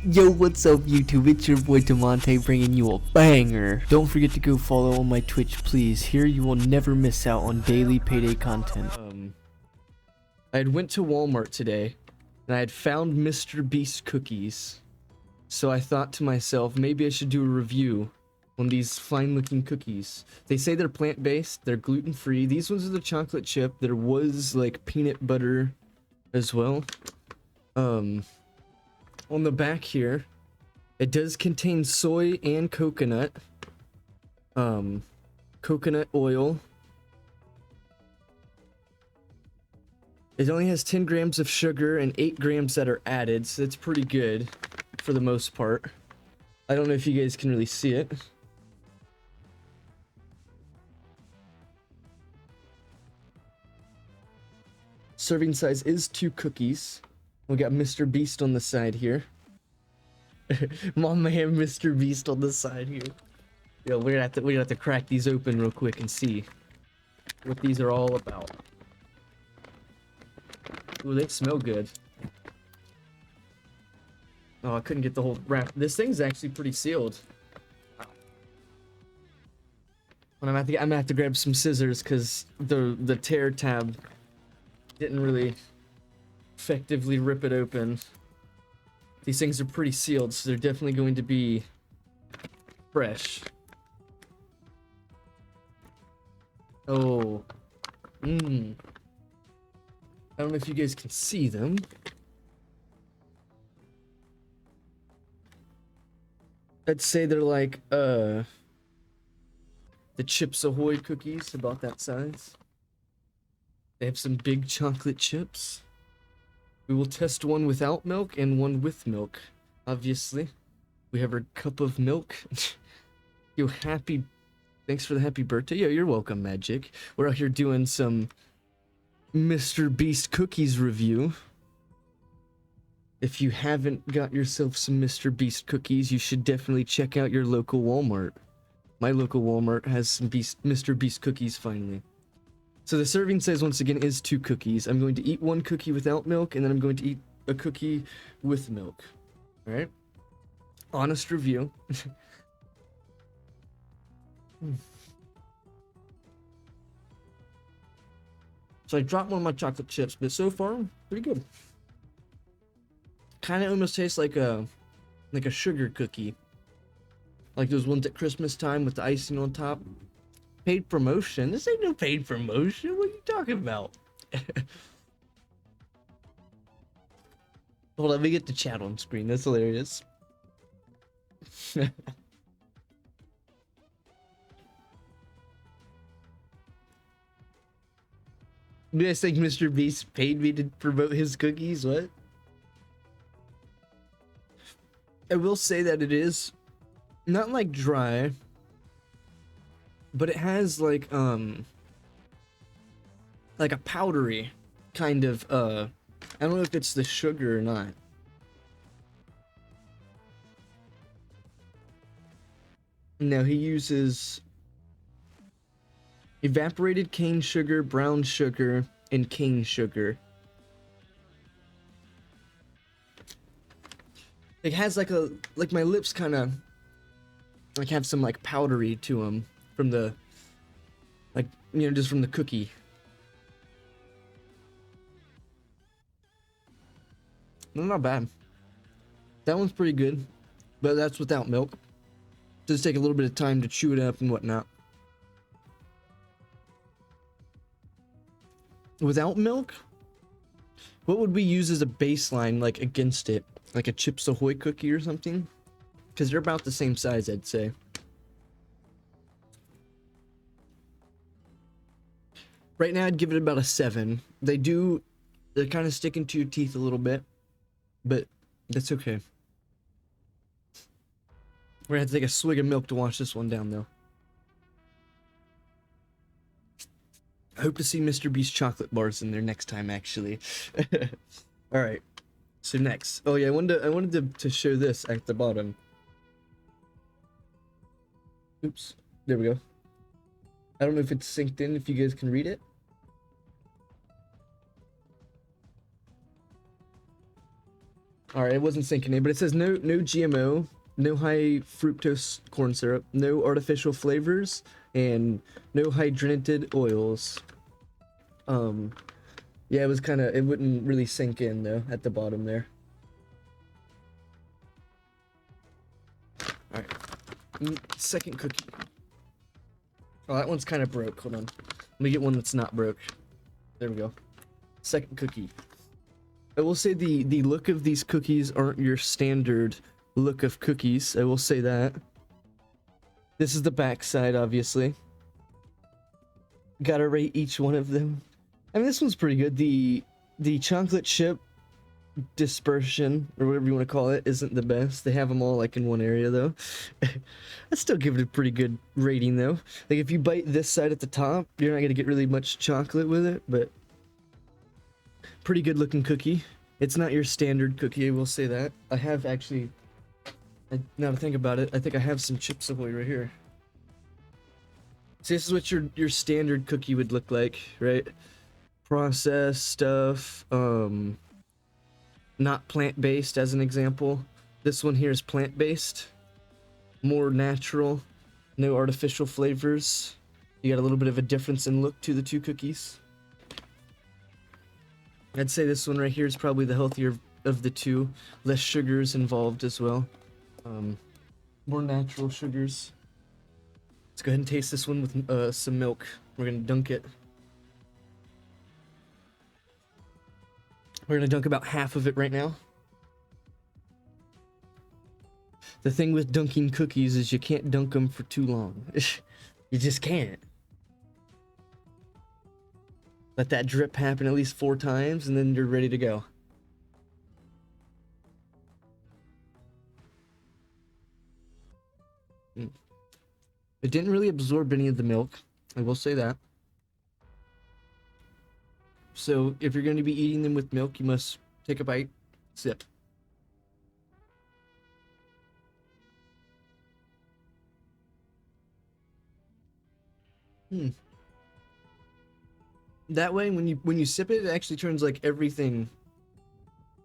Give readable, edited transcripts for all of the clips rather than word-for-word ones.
Yo, what's up YouTube? It's your boy Damontae bringing you a banger. Don't forget to go follow on my Twitch, please. Here you will never miss out on daily payday content. I had went to Walmart today and I had found Mr. Beast cookies. So I thought to myself, maybe I should do a review on these fine looking cookies. They say they're plant-based, they're gluten-free. These ones are the chocolate chip. There was like peanut butter as well. On the back here, it does contain soy and coconut. Coconut oil. It only has 10 grams of sugar and 8 grams that are added, so that's pretty good for the most part. I don't know if you guys can really see it. Serving size is 2 cookies. We got Mr. Beast on the side here. My man, Mr. Beast on the side here. Yo, we're gonna have to crack these open real quick and see what these are all about. Ooh, they smell good. Oh, I couldn't get the whole wrap. This thing's actually pretty sealed. And I'm gonna have to grab some scissors because the tear tab didn't really effectively rip it open. These things are pretty sealed, so they're definitely going to be fresh. Oh. I don't know if you guys can see them. I'd say they're like, the Chipsahoy cookies, about that size. They have some big chocolate chips. We will test one without milk and one with milk, obviously. We have our cup of milk. Yo, thanks for the happy birthday. Yo, you're welcome, Magic. We're out here doing some Mr. Beast cookies review. If you haven't got yourself some Mr. Beast cookies, you should definitely check out your local Walmart. My local Walmart has some Mr. Beast cookies finally. So the serving size once again is 2 cookies. I'm going to eat 1 cookie without milk, and then I'm going to eat a cookie with milk. Alright? Honest review. So I dropped one of my chocolate chips, but so far, pretty good. Kind of almost tastes like a sugar cookie. Like those ones at Christmas time with the icing on top. Paid promotion? This ain't no paid promotion. What are you talking about? Hold on, let me get the chat on screen. That's hilarious. Do you guys think Mr. Beast paid me to promote his cookies? What? I will say that it is not like dry, but it has like a powdery kind of I don't know if it's the sugar or not. No, he uses evaporated cane sugar, brown sugar, and cane sugar. It has like my lips kind of like have some like powdery to them from the just from the cookie. Not bad. That one's pretty good, but that's without milk. Does take a little bit of time to chew it up and whatnot. Without milk, what would we use as a baseline like against it? Like a Chips Ahoy cookie or something? Because they're about the same size, I'd say. Right now, I'd give it about a 7. They're kind of sticking to your teeth a little bit, but that's okay. We're gonna have to take a swig of milk to wash this one down, though. I hope to see Mr. Beast chocolate bars in there next time, actually. All right. So next, oh yeah, I wanted to show this at the bottom. Oops, there we go. I don't know if it's synced in, if you guys can read it. All right, it wasn't syncing in, but it says no GMO, no high fructose corn syrup, no artificial flavors, and no hydrogenated oils. Yeah, it was kind of, it wouldn't really sink in though at the bottom there. All right, second cookie. Oh, that one's kind of broke. Hold on, let me get one that's not broke. There we go. Second cookie. I will say the look of these cookies aren't your standard look of cookies. I will say that. This is the back side, obviously. Gotta rate each one of them. I mean, this one's pretty good. The chocolate chip dispersion, or whatever you want to call it, isn't the best. They have them all like in one area though. I'd still give it a pretty good rating though. Like if you bite this side at the top, you're not gonna get really much chocolate with it, but pretty good looking cookie. It's not your standard cookie, I will say that. I have actually, now to think about it, I think I have some Chipsahoy right here. So this is what your standard cookie would look like, right? Processed stuff, not plant-based as an example. This one here is plant-based, more natural, no artificial flavors. You got a little bit of a difference in look to the two cookies. I'd say this one right here is probably the healthier of the two. Less sugars involved as well. More natural sugars. Let's go ahead and taste this one with some milk. We're gonna dunk it. We're gonna dunk about half of it right now. The thing with dunking cookies is you can't dunk them for too long. You just can't. Let that drip happen at least 4 times and then you're ready to go. It didn't really absorb any of the milk, I will say that. So if you're going to be eating them with milk, you must take a bite, sip. That way, when you sip it, it actually turns like everything.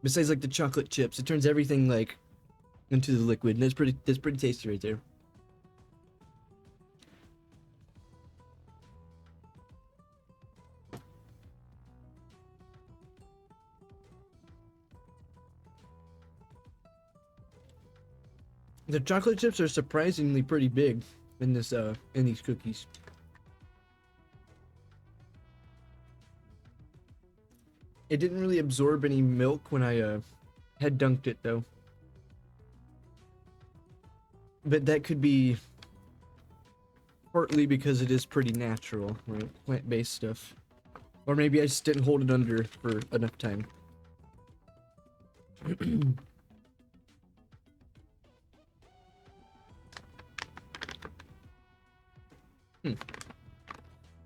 Besides like the chocolate chips, it turns everything like into the liquid, and that's pretty tasty right there. The chocolate chips are surprisingly pretty big in this in these cookies. It didn't really absorb any milk when I had dunked it though. But that could be partly because it is pretty natural, right? Plant-based stuff. Or maybe I just didn't hold it under for enough time.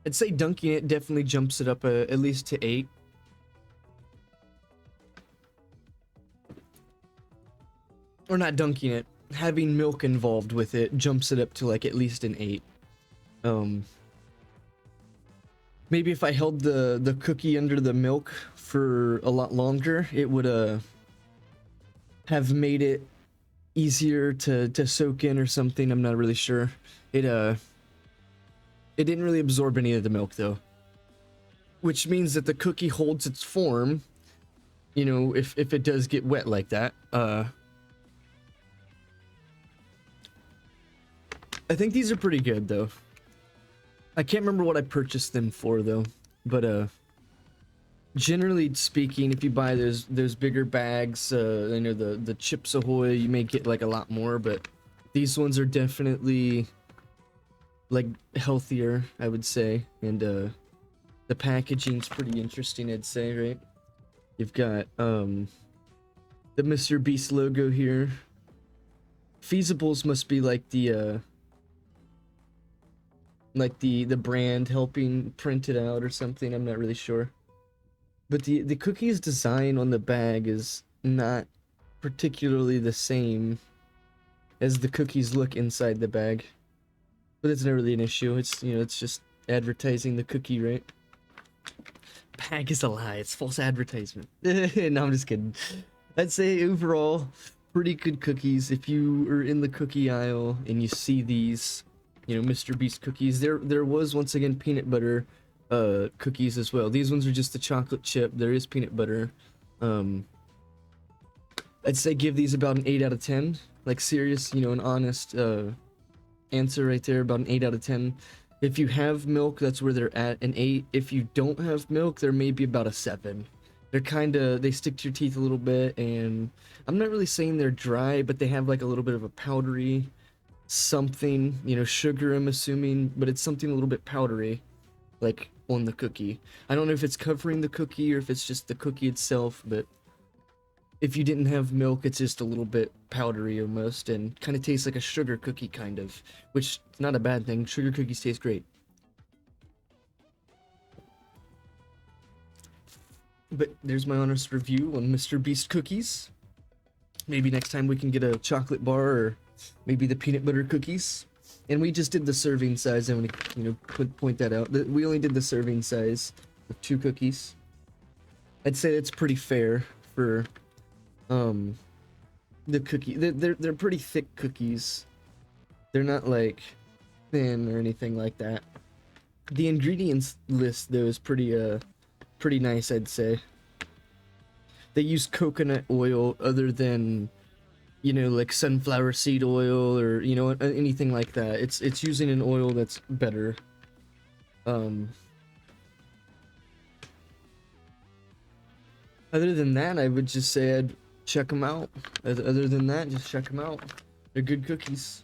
I'd say dunking it definitely jumps it up at least to 8. Or not dunking it, having milk involved with it jumps it up to like at least an 8. Maybe if I held the cookie under the milk for a lot longer, it would have made it easier to soak in or something. I'm not really sure. It didn't really absorb any of the milk though, which means that the cookie holds its form, you know, if it does get wet like that. I think these are pretty good though. I can't remember what I purchased them for though, but generally speaking, if you buy those bigger bags, you know, the Chips Ahoy, you may get like a lot more, but these ones are definitely like healthier, I would say, and the packaging's pretty interesting, I'd say, right? You've got the Mr. Beast logo here. Feasibles must be like the brand helping print it out or something. I'm not really sure. But the cookie's design on the bag is not particularly the same as the cookies look inside the bag. But it's not really an issue. It's, you know, it's just advertising the cookie, right? Bag is a lie. It's false advertisement. No, I'm just kidding. I'd say overall, pretty good cookies. If you are in the cookie aisle and you see these, you know, Mr. Beast cookies, there was once again peanut butter cookies as well. These ones are just the chocolate chip. There is peanut butter. I'd say give these about an 8 out of 10. Like serious, you know, an honest answer right there, about an 8 out of 10. If you have milk, that's where they're at, an 8. If you don't have milk, they're maybe about a 7. They're kind of, they stick to your teeth a little bit, and I'm not really saying they're dry, but they have like a little bit of a powdery something, you know, sugar I'm assuming, but it's something a little bit powdery, like on the cookie. I don't know if it's covering the cookie or if it's just the cookie itself, but if you didn't have milk, it's just a little bit powdery almost, and kind of tastes like a sugar cookie kind of, which is not a bad thing. Sugar cookies taste great. But there's my honest review on Mr. Beast cookies. Maybe next time we can get a chocolate bar or maybe the peanut butter cookies. And we just did the serving size. I want to, you know, point that out. We only did the serving size of 2 cookies. I'd say that's pretty fair for the cookie. They're pretty thick cookies. They're not like thin or anything like that. The ingredients list though is pretty nice, I'd say. They use coconut oil other than, you know, like sunflower seed oil or, you know, anything like that. It's using an oil that's better. Other than that, I would just say I'd check them out. Other than that, just check them out. They're good cookies.